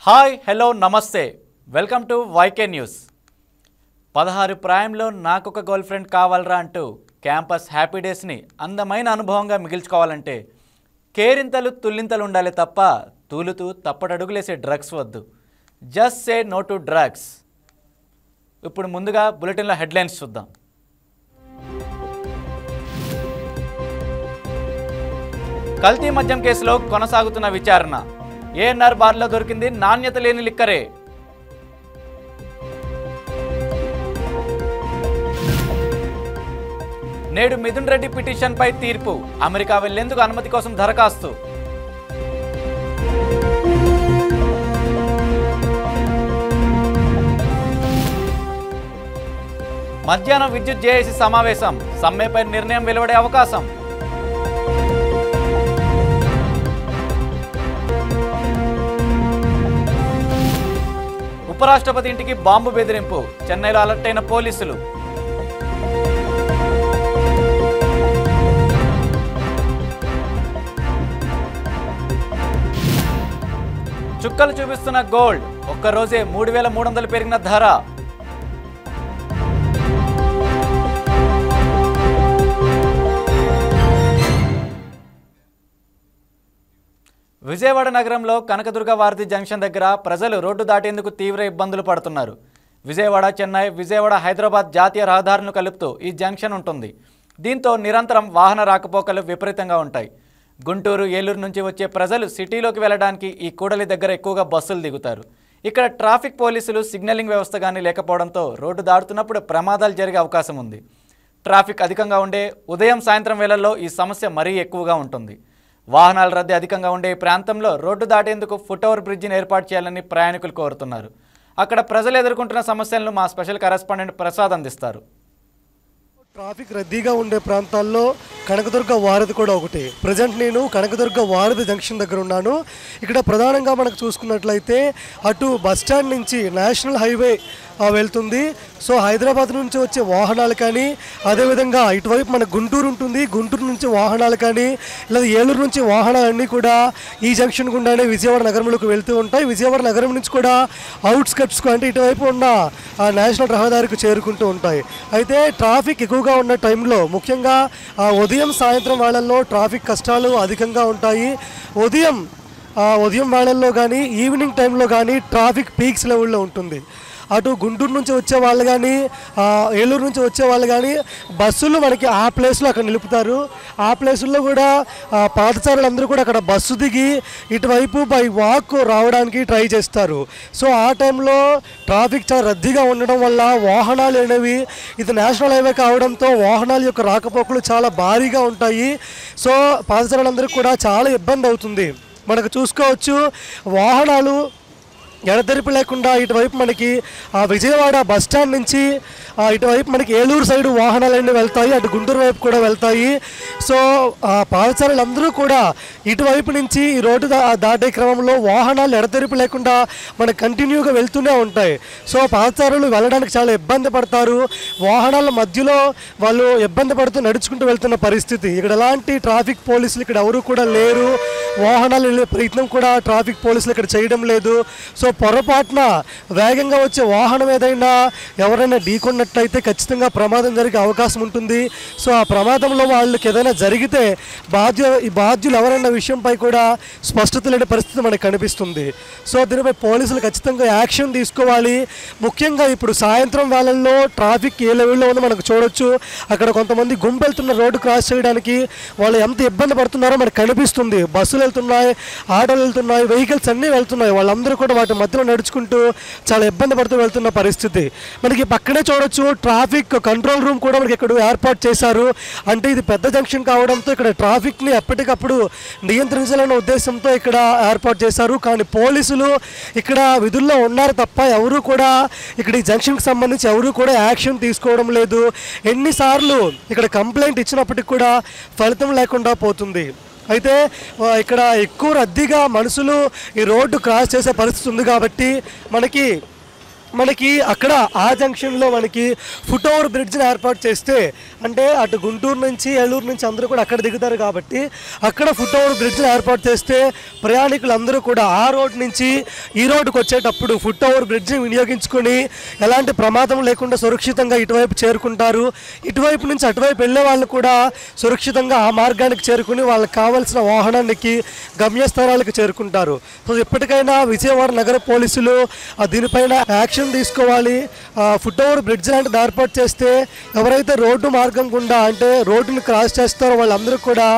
Hi hello నమస్తే welcome to YK news. 16 ప్రాయంలో నాకొక గర్ల్ ఫ్రెండ్ కావాలరా అంటూ క్యాంపస్ హ్యాపీ డేస్ని అందమైన అనుభవంగా మిగిల్చుకోవాలంటే కేరింతలు తుల్లింతలు ఉండాలి తప్ప తూలుతూ తప్పటడుగులేసే డ్రగ్స్ వద్దు. Just say no to drugs. ఇప్పుడు ముందుగా బులెటిన్లో హెడ్లైన్స్ చూద్దాం. కల్తీ మద్యం కేసులో కొనసాగుతున్న విచారణ. ఏఎన్ఆర్ బార్లో దొరికింది నాణ్యత లేని లిక్కరే. నేడు మిథున్ రెడ్డి పిటిషన్పై తీర్పు. అమెరికా వెళ్లేందుకు అనుమతి కోసం దరఖాస్తు. మధ్యాహ్నం విద్యుత్ జేఏసీ సమావేశం. సమ్మెపై నిర్ణయం వెలువడే అవకాశం. ఉపరాష్ట్రపతి ఇంటికి బాంబు బెదిరింపు. చెన్నైలో అలర్ట్ అయిన పోలీసులు. చుక్కలు చూపిస్తున్న గోల్డ్. ఒక్కరోజే 3,300 పెరిగిన ధర. విజయవాడ నగరంలో కనకదుర్గ వారధి జంక్షన్ దగ్గర ప్రజలు రోడ్డు దాటేందుకు తీవ్ర ఇబ్బందులు పడుతున్నారు. విజయవాడ చెన్నై, విజయవాడ హైదరాబాద్ జాతీయ రహదారులను కలుపుతూ ఈ జంక్షన్ ఉంటుంది. దీంతో నిరంతరం వాహన రాకపోకలు విపరీతంగా ఉంటాయి. గుంటూరు, ఏలూరు నుంచి వచ్చే ప్రజలు సిటీలోకి వెళ్ళడానికి ఈ కూడలి దగ్గర ఎక్కువగా బస్సులు దిగుతారు. ఇక్కడ ట్రాఫిక్ పోలీసులు సిగ్నలింగ్ వ్యవస్థ కానీ లేకపోవడంతో రోడ్డు దాటుతున్నప్పుడు ప్రమాదాలు జరిగే అవకాశం ఉంది. ట్రాఫిక్ అధికంగా ఉండే ఉదయం సాయంత్రం వేళల్లో ఈ సమస్య మరీ ఎక్కువగా ఉంటుంది. వాహనాల రద్దీ అధికంగా ఉండే ఈ ప్రాంతంలో రోడ్డు దాటేందుకు ఫుట్ ఓవర్ బ్రిడ్జిని ఏర్పాటు చేయాలని ప్రయాణికులు కోరుతున్నారు. అక్కడ ప్రజలు ఎదుర్కొంటున్న సమస్యలను మా స్పెషల్ కరెస్పాండెంట్ ప్రసాద్ అందిస్తారు. ట్రాఫిక్ రద్దీగా ఉండే ప్రాంతాల్లో కనకదుర్గ వారధి కూడా ఒకటి. ప్రజెంట్ నేను కనకదుర్గ వారధి జంక్షన్ దగ్గర ఉన్నాను. ఇక్కడ ప్రధానంగా మనకు చూసుకున్నట్లయితే అటు బస్టాండ్ నుంచి నేషనల్ హైవే వెళ్తుంది. సో హైదరాబాద్ నుంచి వచ్చే వాహనాలు కానీ, అదేవిధంగా ఇటువైపు మన గుంటూరు ఉంటుంది, గుంటూరు నుంచి వాహనాలు కానీ, లేదా ఏలూరు నుంచి వాహనాలన్నీ కూడా ఈ జంక్షన్ గుండానే విజయవాడ నగరంలోకి వెళ్తూ ఉంటాయి. విజయవాడ నగరం నుంచి కూడా అవుట్స్కట్స్కు అంటే ఇటువైపు ఉన్న నేషనల్ రహదారికి చేరుకుంటూ ఉంటాయి. అయితే ట్రాఫిక్ ఎక్కువగా ఉన్న టైంలో, ముఖ్యంగా ఉదయం సాయంత్రం వేళల్లో ట్రాఫిక్ కష్టాలు అధికంగా ఉంటాయి. ఉదయం వేళల్లో కానీ, ఈవినింగ్ టైంలో కానీ ట్రాఫిక్ పీక్స్ లెవెల్లో ఉంటుంది. అటు గుంటూరు నుంచి వచ్చే వాళ్ళు కానీ, ఏలూరు నుంచి వచ్చే వాళ్ళు కానీ బస్సులు మనకి ఆ ప్లేస్లో అక్కడ నిలుపుతారు. ఆ ప్లేసుల్లో కూడా పాదచారులందరూ కూడా అక్కడ బస్సు దిగి ఇటువైపు బై వాక్ రావడానికి ట్రై చేస్తారు. సో ఆ టైంలో ట్రాఫిక్ చాలా రద్దీగా ఉండడం వల్ల వాహనాలు అనేవి, ఇది నేషనల్ హైవే కావడంతో వాహనాల యొక్క రాకపోకలు చాలా భారీగా ఉంటాయి. సో పాదచారులందరికీ కూడా చాలా ఇబ్బంది అవుతుంది. మనకు చూసుకోవచ్చు, వాహనాలు ఎడతెరిపి లేకుండా ఇటువైపు మనకి విజయవాడ బస్టాండ్ నుంచి ఇటువైపు మనకి ఏలూరు సైడు వాహనాలన్నీ వెళ్తాయి, అటు గుంటూరు వైపు కూడా వెళ్తాయి. సో పాదచారులందరూ కూడా ఇటువైపు నుంచి ఈ రోడ్డు దాటే క్రమంలో వాహనాలు ఎడతెరిపి లేకుండా మనకు కంటిన్యూగా వెళ్తూనే ఉంటాయి. సో పాదచారులు వెళ్ళడానికి చాలా ఇబ్బంది పడతారు. వాహనాల మధ్యలో వాళ్ళు ఇబ్బంది పడుతూ నడుచుకుంటూ వెళ్తున్న పరిస్థితి. ఇక్కడ ఎలాంటి ట్రాఫిక్ పోలీసులు ఇక్కడ ఎవరు కూడా లేరు. వాహనాలు వెళ్ళే ప్రయత్నం కూడా ట్రాఫిక్ పోలీసులు ఇక్కడ చేయడం లేదు. సో పొరపాటున వేగంగా వచ్చే వాహనం ఏదైనా ఎవరైనా ఢీకొన్నట్లయితే ఖచ్చితంగా ప్రమాదం జరిగే అవకాశం ఉంటుంది. సో ఆ ప్రమాదంలో వాళ్ళకి ఏదైనా జరిగితే ఈ బాధ్యులు ఎవరైనా విషయంపై కూడా స్పష్టత లేని పరిస్థితి మనకు కనిపిస్తుంది. సో దీనిపై పోలీసులు ఖచ్చితంగా యాక్షన్ తీసుకోవాలి. ముఖ్యంగా ఇప్పుడు సాయంత్రం వేళల్లో ట్రాఫిక్ ఏ లెవెల్లో ఉందో మనకు చూడొచ్చు. అక్కడ కొంతమంది గుంపు వెళ్తున్న రోడ్డు క్రాస్ చేయడానికి వాళ్ళు ఎంత ఇబ్బంది పడుతున్నారో మనకు కనిపిస్తుంది. బస్సులు వెళ్తున్నాయి, ఆటోలు వెళ్తున్నాయి, వెహికల్స్ అన్నీ వెళ్తున్నాయి. వాళ్ళందరూ కూడా వాటి మధ్యలో నడుచుకుంటూ చాలా ఇబ్బంది పడుతూ వెళ్తున్న పరిస్థితి. మనకి పక్కనే చూడొచ్చు, ట్రాఫిక్ కంట్రోల్ రూమ్ కూడా మనకి ఇక్కడ ఏర్పాటు చేశారు. అంటే ఇది పెద్ద జంక్షన్ కావడంతో ఇక్కడ ట్రాఫిక్ని ఎప్పటికప్పుడు నియంత్రించాలనే ఉద్దేశంతో ఇక్కడ ఏర్పాటు చేశారు. కానీ పోలీసులు ఇక్కడ విధుల్లో ఉన్నారు తప్ప ఎవరు కూడా ఇక్కడ ఈ జంక్షన్కి సంబంధించి ఎవరు కూడా యాక్షన్ తీసుకోవడం లేదు. ఎన్నిసార్లు ఇక్కడ కంప్లైంట్ ఇచ్చినప్పటికీ కూడా ఫలితం లేకుండా పోతుంది. అయితే ఇక్కడ ఎక్కువ రద్దీగా మనుషులు ఈ రోడ్డు క్రాస్ చేసే పరిస్థితి ఉంది కాబట్టి మనకి మనకి అక్కడ ఆ జంక్షన్లో మనకి ఫుట్ ఓవర్ బ్రిడ్జ్ని ఏర్పాటు చేస్తే, అంటే అటు గుంటూరు నుంచి ఏలూరు నుంచి అందరూ కూడా అక్కడ దిగుతారు కాబట్టి అక్కడ ఫుట్ ఓవర్ బ్రిడ్జ్ని ఏర్పాటు చేస్తే ప్రయాణికులందరూ కూడా ఆ రోడ్ నుంచి ఈ రోడ్డుకు వచ్చేటప్పుడు ఫుట్ ఓవర్ బ్రిడ్జ్ని వినియోగించుకొని ఎలాంటి ప్రమాదం లేకుండా సురక్షితంగా ఇటువైపు చేరుకుంటారు. ఇటువైపు నుంచి అటువైపు వెళ్ళే వాళ్ళు కూడా సురక్షితంగా ఆ మార్గానికి చేరుకుని వాళ్ళకి కావాల్సిన వాహనానికి గమ్యస్థానాలకు చేరుకుంటారు. సో ఇప్పటికైనా విజయవాడ నగర పోలీసులు దీనిపైన యాక్షన్ తీసుకోవాలి. ఫుట్ ఓవర్ బ్రిడ్జ్ లాంటిది ఏర్పాటు చేస్తే ఎవరైతే రోడ్డు మార్గం గుండా అంటే రోడ్డుని క్రాస్ చేస్తారో వాళ్ళందరూ కూడా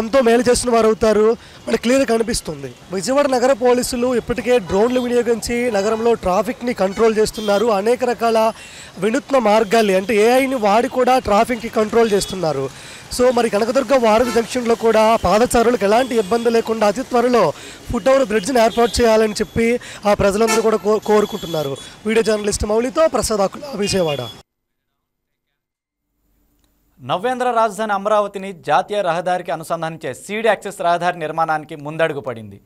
ఎంతో మేలు చేస్తున్న వారు అవుతారు. మనకి క్లియర్గా కనిపిస్తుంది. విజయవాడ నగర పోలీసులు ఇప్పటికే డ్రోన్లు వినియోగించి నగరంలో ట్రాఫిక్ని కంట్రోల్ చేస్తున్నారు. అనేక రకాల వినూత్న మార్గాల్ని అంటే ఏఐని వాడి కూడా ట్రాఫిక్ని కంట్రోల్ చేస్తున్నారు. సో మరి కనకదుర్గ వారధి జంక్షన్లో కూడా పాదచారులకు ఎలాంటి ఇబ్బంది లేకుండా అతి త్వరలో ఫుట్ ఓవర్ బ్రిడ్జ్ని ఏర్పాటు చేయాలని చెప్పి ఆ ప్రజలందరూ కూడా కోరుకుంటున్నారు. వీడియో జర్నలిస్ట్ మౌలితో ప్రసాద్ ఆకుల, విజయవాడ. నవ్యాంధ్ర రాజధాని అమరావతిని జాతీయ రహదారికి అనుసంధానించే సీడ్ యాక్సెస్ రహదారి నిర్మాణానికి ముందడుగు పడింది.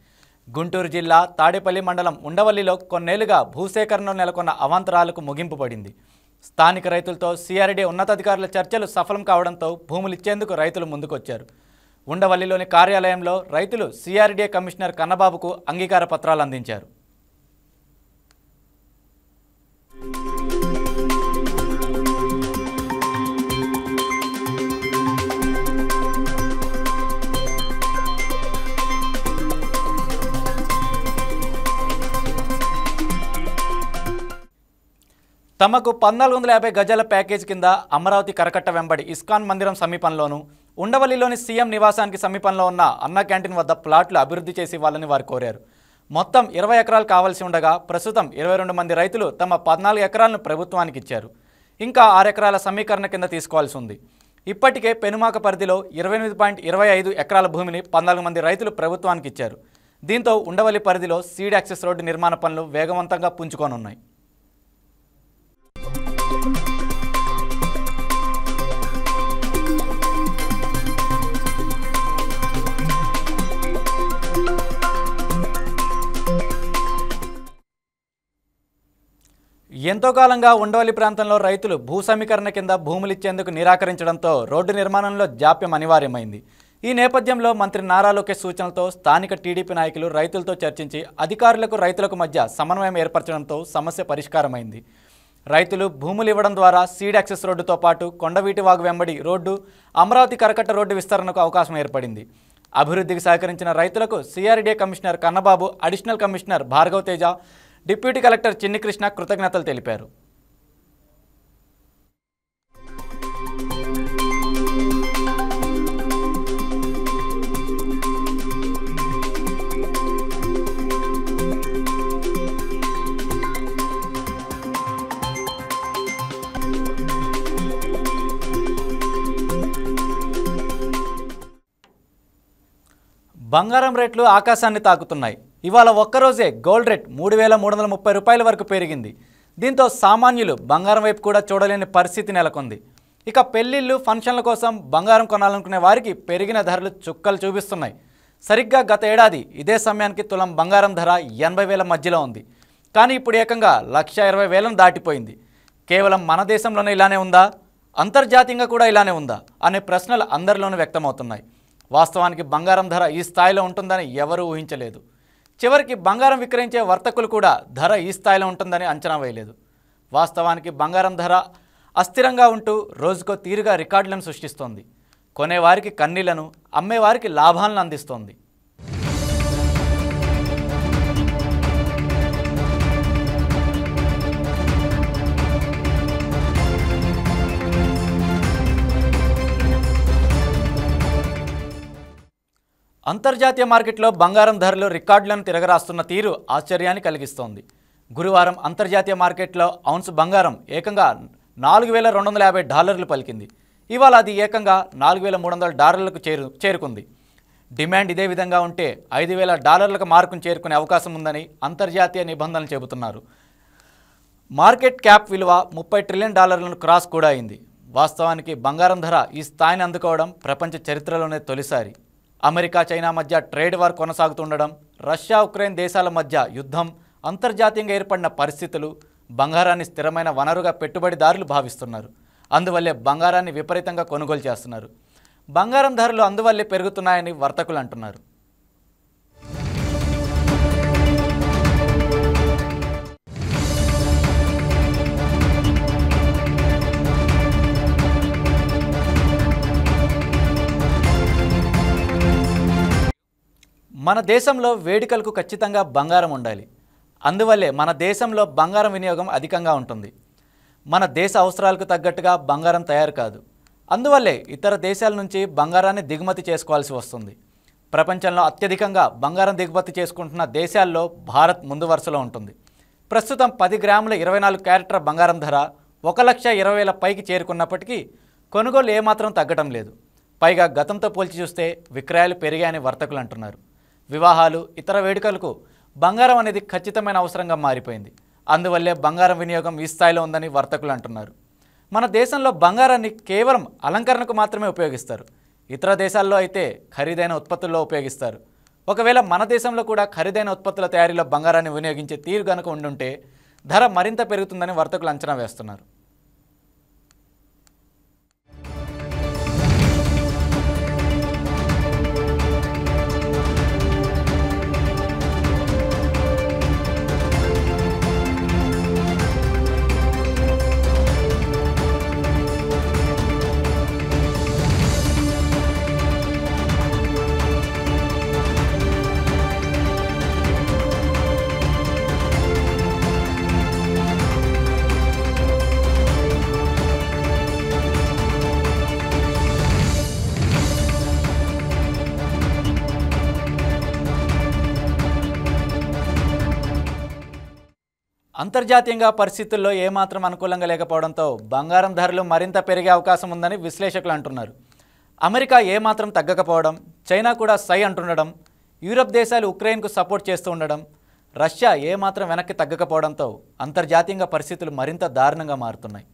గుంటూరు జిల్లా తాడేపల్లి మండలం ఉండవల్లిలో కొన్నేళ్లుగా భూసేకరణలో నెలకొన్న అవాంతరాలకు ముగింపు పడింది. స్థానిక రైతులతో సిఆర్డీ ఉన్నతాధికారుల చర్చలు సఫలం కావడంతో భూములు ఇచ్చేందుకు రైతులు ముందుకొచ్చారు. ఉండవల్లిలోని కార్యాలయంలో రైతులు సిఆర్డీఏ కమిషనర్ కన్నబాబుకు అంగీకార పత్రాలు అందించారు. తమకు 1450 గజాల ప్యాకేజ్ కింద అమరావతి కరకట్ట వెంబడి ఇస్కాన్ మందిరం సమీపంలోనూ ఉండవల్లిలోని సీఎం నివాసానికి సమీపంలో ఉన్న అన్నా క్యాంటీన్ వద్ద ప్లాట్లు అభివృద్ధి చేసి ఇవ్వాలని వారు కోరారు. మొత్తం 20 ఎకరాలు కావాల్సి ఉండగా ప్రస్తుతం 22 మంది రైతులు తమ 14 ఎకరాలను ప్రభుత్వానికి ఇచ్చారు. ఇంకా 6 ఎకరాల సమీకరణ కింద తీసుకోవాల్సి ఉంది. ఇప్పటికే పెనుమాక పరిధిలో 28.25 ఎకరాల భూమిని 14 మంది రైతులు ప్రభుత్వానికి ఇచ్చారు. దీంతో ఉండవల్లి పరిధిలో సీడ్ యాక్సెస్ రోడ్డు నిర్మాణ పనులు వేగవంతంగా పుంజుకోనున్నాయి. ఎంతో కాలంగా ఉండవల్లి ప్రాంతంలో రైతులు భూ సమీకరణ కింద భూములు ఇచ్చేందుకు నిరాకరించడంతో రోడ్డు నిర్మాణంలో జాప్యం అనివార్యమైంది. ఈ నేపథ్యంలో మంత్రి నారా లోకేష్ సూచనలతో స్థానిక టీడీపీ నాయకులు రైతులతో చర్చించి అధికారులకు రైతులకు మధ్య సమన్వయం ఏర్పరచడంతో సమస్య పరిష్కారమైంది. రైతులు భూములు ఇవ్వడం ద్వారా సీడ్ యాక్సెస్ రోడ్డుతో పాటు కొండవీటి వాగు వెంబడి రోడ్డు, అమరావతి కరకట్ట రోడ్డు విస్తరణకు అవకాశం ఏర్పడింది. అభివృద్ధికి సహకరించిన రైతులకు CRDA commissioner Kannababu, additional commissioner Bhargav Teja, deputy collector Chinni Krishna కృతజ్ఞతలు తెలిపారు. బంగారం రేట్లు ఆకాశాన్ని తాకుతున్నాయి. ఇవాళ ఒక్కరోజే గోల్డ్ రేట్ 3,330 రూపాయల వరకు పెరిగింది. దీంతో సామాన్యులు బంగారం వైపు కూడా చూడలేని పరిస్థితి నెలకొంది. ఇక పెళ్లిళ్ళు, ఫంక్షన్ల కోసం బంగారం కొనాలనుకునే వారికి పెరిగిన ధరలు చుక్కలు చూపిస్తున్నాయి. సరిగ్గా గత ఏడాది ఇదే సమయానికి తులం బంగారం ధర 80,000 మధ్యలో ఉంది. కానీ ఇప్పుడు ఏకంగా 1,20,000 దాటిపోయింది. కేవలం మన దేశంలోనే ఇలానే ఉందా, అంతర్జాతీయంగా కూడా ఇలానే ఉందా అనే ప్రశ్నలు అందరిలోనూ వ్యక్తమవుతున్నాయి. వాస్తవానికి బంగారం ధర ఈ స్థాయిలో ఉంటుందని ఎవరూ ఊహించలేదు. చివరికి బంగారం విక్రయించే వర్తకులు కూడా ధర ఈ స్థాయిలో ఉంటుందని అంచనా వేయలేదు. వాస్తవానికి బంగారం ధర అస్థిరంగా ఉంటూ రోజుకో తీరుగా రికార్డులను సృష్టిస్తోంది. కొనేవారికి కన్నీళ్లను, అమ్మేవారికి లాభాలను అందిస్తోంది. అంతర్జాతీయ మార్కెట్లో బంగారం ధరలు రికార్డులను తిరగరాస్తున్న తీరు ఆశ్చర్యాన్ని కలిగిస్తోంది. గురువారం అంతర్జాతీయ మార్కెట్లో ఔన్స్ బంగారం ఏకంగా $4,250 పలికింది. ఇవాళ అది ఏకంగా $4,300 చేరుకుంది. డిమాండ్ ఇదే విధంగా ఉంటే $5,000 మార్కును చేరుకునే అవకాశం ఉందని అంతర్జాతీయ నిబంధనలు చెబుతున్నారు. మార్కెట్ క్యాప్ విలువ $30 ట్రిలియన్ క్రాస్ కూడా అయింది. వాస్తవానికి బంగారం ధర ఈ స్థాయిని అందుకోవడం ప్రపంచ చరిత్రలోనే తొలిసారి. అమెరికా, చైనా మధ్య ట్రేడ్ వార్ కొనసాగుతుండడం, రష్యా, ఉక్రెయిన్ దేశాల మధ్య యుద్ధం, అంతర్జాతీయంగా ఏర్పడిన పరిస్థితులు, బంగారాన్ని స్థిరమైన వనరుగా పెట్టుబడిదారులు భావిస్తున్నారు. అందువల్లే బంగారాన్ని విపరీతంగా కొనుగోలు చేస్తున్నారు. బంగారం ధరలు అందువల్లే పెరుగుతున్నాయని వర్తకులు అంటున్నారు. మన దేశంలో వేడుకలకు ఖచ్చితంగా బంగారం ఉండాలి. అందువల్లే మన దేశంలో బంగారం వినియోగం అధికంగా ఉంటుంది. మన దేశ అవసరాలకు తగ్గట్టుగా బంగారం తయారు కాదు. అందువల్లే ఇతర దేశాల నుంచి బంగారాన్ని దిగుమతి చేసుకోవాల్సి వస్తుంది. ప్రపంచంలో అత్యధికంగా బంగారం దిగుమతి చేసుకుంటున్న దేశాల్లో భారత్ ముందు వరుసలో ఉంటుంది. ప్రస్తుతం 10 గ్రాముల 24 క్యారెట్ల బంగారం ధర 1,20,000 పైకి చేరుకున్నప్పటికీ కొనుగోలు ఏమాత్రం తగ్గడం లేదు. పైగా గతంతో పోల్చి చూస్తే విక్రయాలు పెరిగాయని వర్తకులు అంటున్నారు. వివాహాలు, ఇతర వేడుకలకు బంగారం అనేది ఖచ్చితమైన అవసరంగా మారిపోయింది. అందువల్లే బంగారం వినియోగం ఈ స్థాయిలో ఉందని వర్తకులు అంటున్నారు. మన దేశంలో బంగారాన్ని కేవలం అలంకరణకు మాత్రమే ఉపయోగిస్తారు. ఇతర దేశాల్లో అయితే ఖరీదైన ఉత్పత్తుల్లో ఉపయోగిస్తారు. ఒకవేళ మన దేశంలో కూడా ఖరీదైన ఉత్పత్తుల తయారీలో బంగారాన్ని వినియోగించే తీరు గనుక ఉండుంటే ధర మరింత పెరుగుతుందని వర్తకులు అంచనా వేస్తున్నారు. అంతర్జాతీయంగా పరిస్థితుల్లో ఏమాత్రం అనుకూలంగా లేకపోవడంతో బంగారం ధరలు మరింత పెరిగే అవకాశం ఉందని విశ్లేషకులు అంటున్నారు. అమెరికా ఏమాత్రం తగ్గకపోవడం, చైనా కూడా సై అంటుండడం, యూరప్ దేశాలు ఉక్రెయిన్కు సపోర్ట్ చేస్తూ ఉండడం, రష్యా ఏమాత్రం వెనక్కి తగ్గకపోవడంతో అంతర్జాతీయంగా పరిస్థితులు మరింత దారుణంగా మారుతున్నాయి.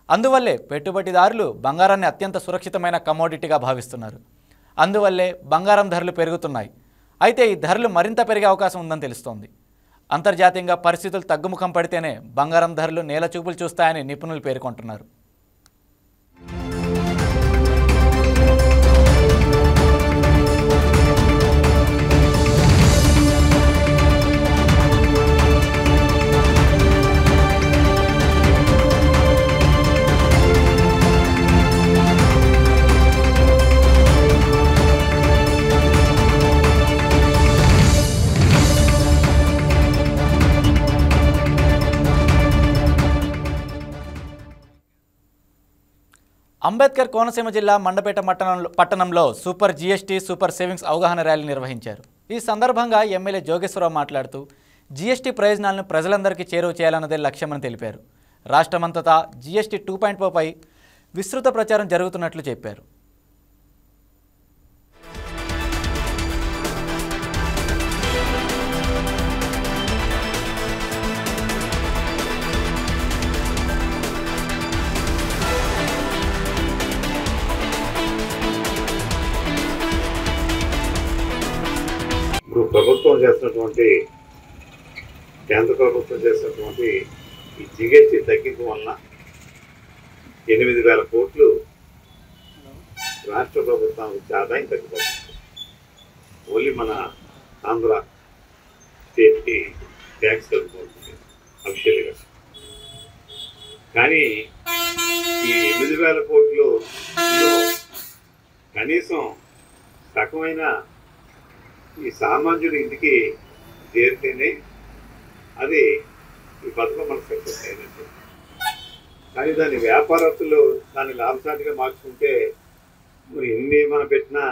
అందువల్లే పెట్టుబడిదారులు బంగారాన్ని అత్యంత సురక్షితమైన కమోడిటీగా భావిస్తున్నారు. అందువల్లే బంగారం ధరలు పెరుగుతున్నాయి. అయితే ఈ ధరలు మరింత పెరిగే అవకాశం ఉందని తెలుస్తోంది. అంతర్జాతీయంగా పరిస్థితులు తగ్గుముఖం పడితేనే బంగారం ధరలు నేలచూపులు చూస్తాయని నిపుణులు పేర్కొంటున్నారు. అంబేద్కర్ కోనసీమ జిల్లా మండపేట పట్టణంలో సూపర్ జీఎస్టీ, సూపర్ సేవింగ్స్ అవగాహన ర్యాలీ నిర్వహించారు. ఈ సందర్భంగా ఎమ్మెల్యే జోగేశ్వరరావు మాట్లాడుతూ జీఎస్టీ ప్రయోజనాలను ప్రజలందరికీ చేరువ చేయాలన్నదే లక్ష్యమని తెలిపారు. రాష్ట్రమంతటా జీఎస్టీ 2.0 పై విస్తృత ప్రచారం జరుగుతున్నట్లు చెప్పారు. ప్రభుత్వం చేస్తున్నటువంటి కేంద్ర ప్రభుత్వం చేస్తున్నటువంటి ఈ జీఎస్టీ తగ్గింపు వలన 8,000 కోట్లు రాష్ట్ర ప్రభుత్వానికి ఆదాయం తగ్గిపోతుంది. ఓన్లీ మన ఆంధ్ర స్టేట్కి ట్యాక్స్ తగ్గిపోతుంది అఫిషియల్గా. కానీ ఈ 8,000 కోట్లు కనీసం సగమైన ఈ సామాన్యుడి ఇంటికి చేరితేనే అది ఈ పథకం మనకు సక్సెస్ అయినట్టు. కానీ దాని వ్యాపారస్తులు దాన్ని లాభసాటిగా మార్చుకుంటే మరి ఎన్ని మనం పెట్టినా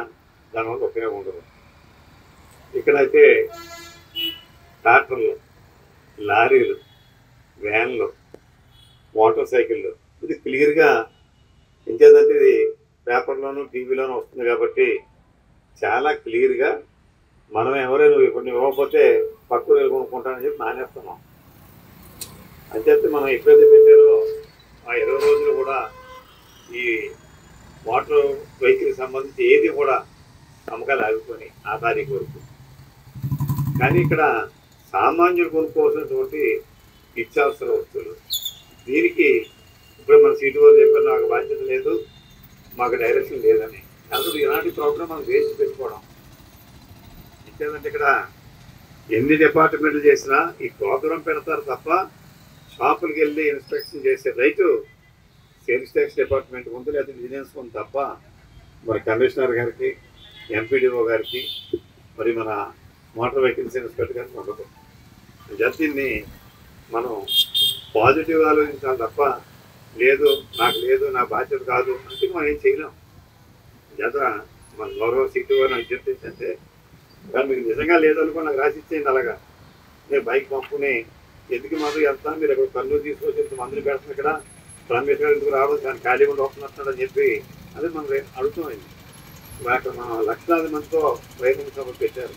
దానివల్ల ఉపయోగం ఉండదు. ఇక్కడైతే ట్రాక్టర్లు, లారీలు, వ్యాన్లు, మోటార్ సైకిళ్ళు ఇది క్లియర్గా ఎంచేదంటే ఇది పేపర్లోనూ టీవీలోనూ వస్తుంది కాబట్టి చాలా క్లియర్గా మనం ఎవరైనా ఇప్పుడు ఇవ్వకపోతే పక్కన కొనుక్కుంటానని చెప్పి మానేస్తున్నాం. అంచేస్తే మనం ఎప్పుడైతే పెట్టారో ఆ 20 రోజులు కూడా ఈ మోటార్ వెహికల్కి సంబంధించి ఏది కూడా అమ్మకాలు ఆగిపోయి ఆ తారీఖు వరకు. కానీ ఇక్కడ సామాన్యులు కొనుక్కోవాల్సినటువంటి నిత్యావసర వస్తువులు. దీనికి ఇప్పుడు మన సీటు వాళ్ళు చెప్పారు నాకు బాధ్యత లేదు, మాకు డైరెక్షన్ లేదని. అసలు ఇలాంటి ప్రోగ్రామ్ మనం వేసి పెట్టుకోవడం ఇంకేంటంటే ఇక్కడ ఎన్ని డిపార్ట్మెంట్లు చేసినా ఈ ప్రోగ్రాం పెడతారు తప్ప షాపులకి వెళ్ళి ఇన్స్పెక్షన్ చేసే రైతు సేల్స్ ట్యాక్స్ డిపార్ట్మెంట్ ఉంది, లేదా విజిలెన్స్ ఉంది తప్ప మరి కమిషనర్ గారికి, ఎంపీడీఓ గారికి, మరి మన మోటార్ వెహికల్స్ ఇన్స్పెక్టర్ గారికి ఉండదు. దీన్ని మనం పాజిటివ్ ఆలోచించాలి తప్ప లేదు నాకు లేదు నా బాధ్యత కాదు అంటే మనం ఏం చేయలేం. జత మన గౌరవ సీటు వారిని విజ్ఞప్తి ఏంటంటే కానీ మీకు నిజంగా లేదనుకో నాకు రాసి ఇచ్చేయండి. అలాగా నేను బైక్ పంపుని ఎందుకు మందు వెళ్తాను, మీరు ఇక్కడ కన్ను తీసుకొచ్చి ఇంత మందుని పెడుతుంది ఇక్కడ పరమేశ్వర ఎందుకు రావడం దాన్ని ఖాళీ కూడా వస్తున్నట్టు అని చెప్పి అది మనం అడుగుతామైంది. అక్కడ మనం లక్షలాది మందితో బహిరంగ సభలు పెట్టారు.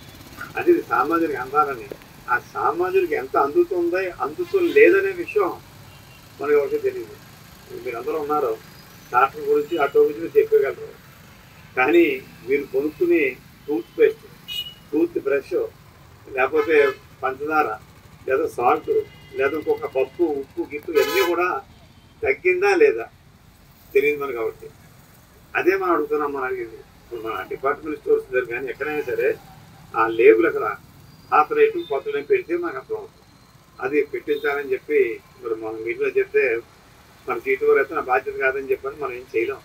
అది సామాజిక అందాలని ఆ సామాజిక ఎంత అందుతుందో అందుతూ లేదనే విషయం మనకి ఎవరికి తెలియదు. మీరు అందరూ ఉన్నారు డాక్టర్ గురించి ఆటో గురించి చెప్పగలరు, కానీ మీరు కొనుక్కుని టూత్ పేస్ట్, టూత్ బ్రష్, లేకపోతే పంచదార, లేదా సాల్ట్, లేదా ఇంకొక పప్పు, ఉప్పు, గిప్పు ఇవన్నీ కూడా తగ్గిందా లేదా తెలియదు మనకు. కాబట్టి అదే మనం అడుగుతున్నాం. మనం అడిగింది ఇప్పుడు మన డిపార్ట్మెంట్ స్టోర్స్ దగ్గర కానీ ఎక్కడైనా సరే ఆ లేబుల్ అక్కడ పాత రేటు కొత్త రేటు పెడితే మనకు అర్థమవుతుంది. అది పెట్టించాలని చెప్పి మరి మనం మీటింగ్లో చెప్తే మన సీటు వారు అయితే నా బాధ్యత కాదని చెప్పని మనం ఏం చేయలేం.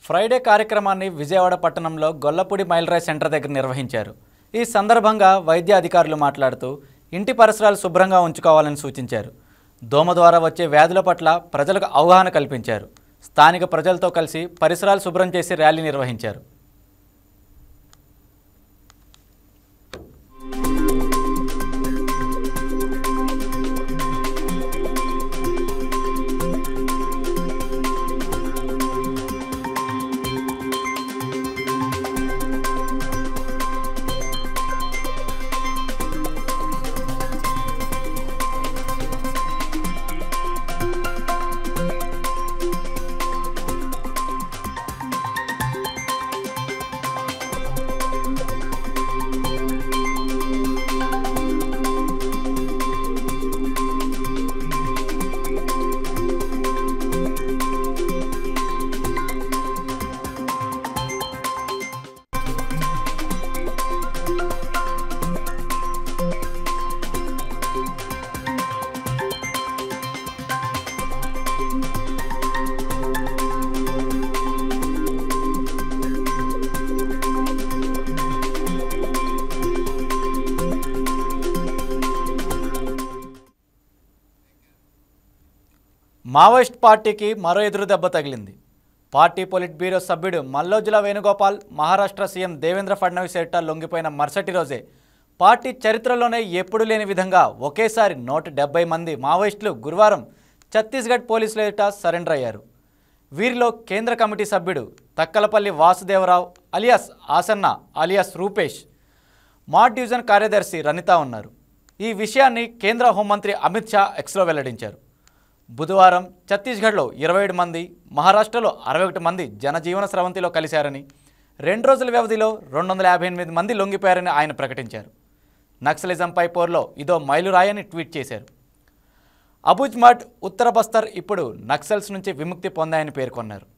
ఫ్రైడే కార్యక్రమాన్ని విజయవాడ పట్టణంలో గొల్లపూడి మైల్రాయ్ సెంటర్ దగ్గర నిర్వహించారు. ఈ సందర్భంగా వైద్య అధికారులు మాట్లాడుతూ ఇంటి పరిసరాలు శుభ్రంగా ఉంచుకోవాలని సూచించారు. దోమ ద్వారా వచ్చే వ్యాధుల పట్ల ప్రజలకు అవగాహన కల్పించారు. స్థానిక ప్రజలతో కలిసి పరిసరాలు శుభ్రం చేసి ర్యాలీ నిర్వహించారు. మావోయిస్ట్ పార్టీకి మరో ఎదురు దెబ్బ తగిలింది. పార్టీ పొలిట్ బ్యూరో సభ్యుడు మల్లోజుల వేణుగోపాల్ మహారాష్ట్ర సీఎం దేవేంద్ర ఫడ్నవీస్ ఎదుట లొంగిపోయిన మరుసటి రోజే పార్టీ చరిత్రలోనే ఎప్పుడూ లేని విధంగా ఒకేసారి 170 మంది మావోయిస్టులు గురువారం ఛత్తీస్గఢ్ పోలీసుల ఎదుట సరెండర్ అయ్యారు. వీరిలో కేంద్ర కమిటీ సభ్యుడు Takkalapalli Vasudevarao alias Asanna alias Rupesh, Maad division కార్యదర్శి రనిత ఉన్నారు. ఈ విషయాన్ని కేంద్ర హోంమంత్రి అమిత్ షా ఎక్స్లో వెల్లడించారు. బుధవారం ఛత్తీస్గఢ్లో 27 మంది, మహారాష్ట్రలో 61 మంది జనజీవన స్రవంతిలో కలిశారని, 2 రోజుల వ్యవధిలో 258 మంది లొంగిపోయారని ఆయన ప్రకటించారు. నక్సలిజంపై పోర్లో ఇదో మైలురాయని ట్వీట్ చేశారు. అబుజ్మడ్, ఉత్తర బస్తర్ ఇప్పుడు నక్సల్స్ నుంచి విముక్తి పొందాయని పేర్కొన్నారు.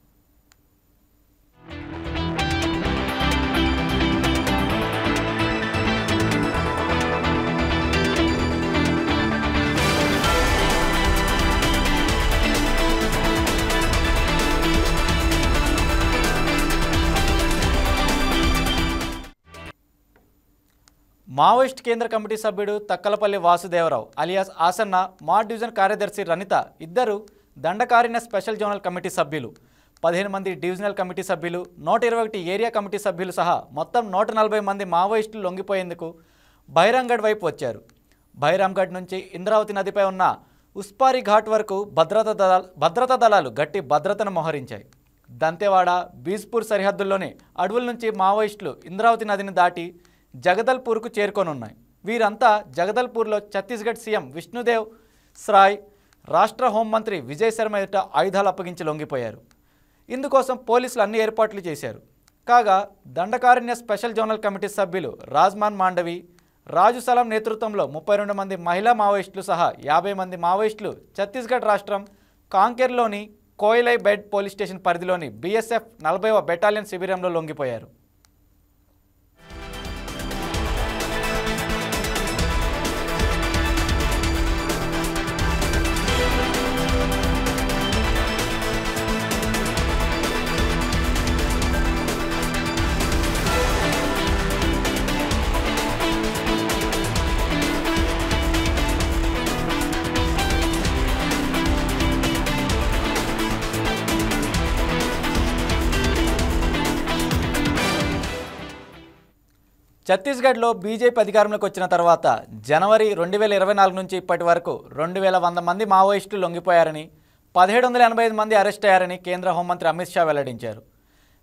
మావోయిస్ట్ కేంద్ర కమిటీ సభ్యుడు తక్కలపల్లి వాసుదేవరావు అలియాస్ ఆసన్న, మాడ్ డివిజన్ కార్యదర్శి రనిత ఇద్దరు దండకారణ్య స్పెషల్ జోనల్ కమిటీ సభ్యులు, 15 మంది డివిజనల్ కమిటీ సభ్యులు, 121 ఏరియా కమిటీ సభ్యులు సహా మొత్తం 140 మంది మావోయిస్టులు లొంగిపోయేందుకు బైరాంగఢ్ వైపు వచ్చారు. బైరాంగఢ్ నుంచి ఇంద్రావతి నదిపై ఉన్న ఉస్పారి ఘాట్ వరకు భద్రతా దళాలు గట్టి భద్రతను మోహరించాయి. దంతేవాడ, బీజ్పూర్ సరిహద్దుల్లోని అడవుల నుంచి మావోయిస్టులు ఇంద్రావతి నదిని దాటి జగదల్పూర్కు చేరుకోనున్నాయి. వీరంతా జగదల్పూర్లో ఛత్తీస్గఢ్ సీఎం విష్ణుదేవ్ సరాయ్, రాష్ట్ర హోంమంత్రి విజయ్ శర్మ ఎదుట ఆయుధాలు అప్పగించి లొంగిపోయారు. ఇందుకోసం పోలీసులు అన్ని ఏర్పాట్లు చేశారు. కాగా దండకారణ్య స్పెషల్ జోనల్ కమిటీ సభ్యులు రాజ్మాన్ మాండవి, రాజు సలాం నేతృత్వంలో 32 మంది మహిళా మావోయిస్టులు సహా 50 మంది మావోయిస్టులు ఛత్తీస్గఢ్ రాష్ట్రం కాంకేర్లోని కోయిలై బెడ్ పోలీస్ స్టేషన్ పరిధిలోని బీఎస్ఎఫ్ 40వ బెటాలియన్ శిబిరంలో లొంగిపోయారు. ఛత్తీస్గఢ్లో బీజేపీ అధికారంలోకి వచ్చిన తర్వాత జనవరి 2024 నుంచి ఇప్పటి వరకు 2100 మంది మావోయిస్టులు లొంగిపోయారని 1785 మంది అరెస్ట్ అయ్యారని కేంద్ర హోంమంత్రి అమిత్ షా వెల్లడించారు.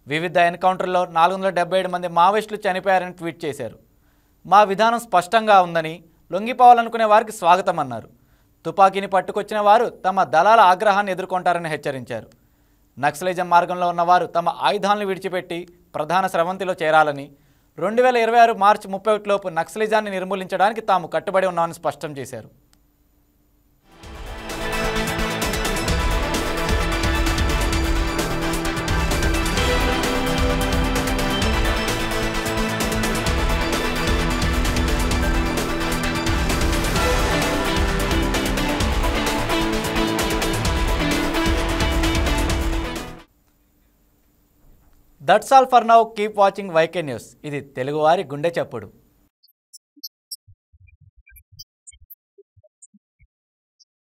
వివిధ ఎన్కౌంటర్లో 477 మంది మావోయిస్టులు చనిపోయారని ట్వీట్ చేశారు. మా విధానం స్పష్టంగా ఉందని, లొంగిపోవాలనుకునే వారికి స్వాగతం అన్నారు. తుపాకీని పట్టుకొచ్చిన వారు తమ దళాల ఆగ్రహాన్ని ఎదుర్కొంటారని హెచ్చరించారు. నక్సలిజం మార్గంలో ఉన్నవారు తమ ఆయుధాలను విడిచిపెట్టి ప్రధాన స్రవంతిలో చేరాలని, 2026 మార్చి 31 లోపు నక్సలిజాన్ని నిర్మూలించడానికి తాము కట్టుబడి ఉన్నామని స్పష్టం చేశారు. That's all for now. Keep watching YK news. ఇది తెలుగువారి గుండె చప్పుడు.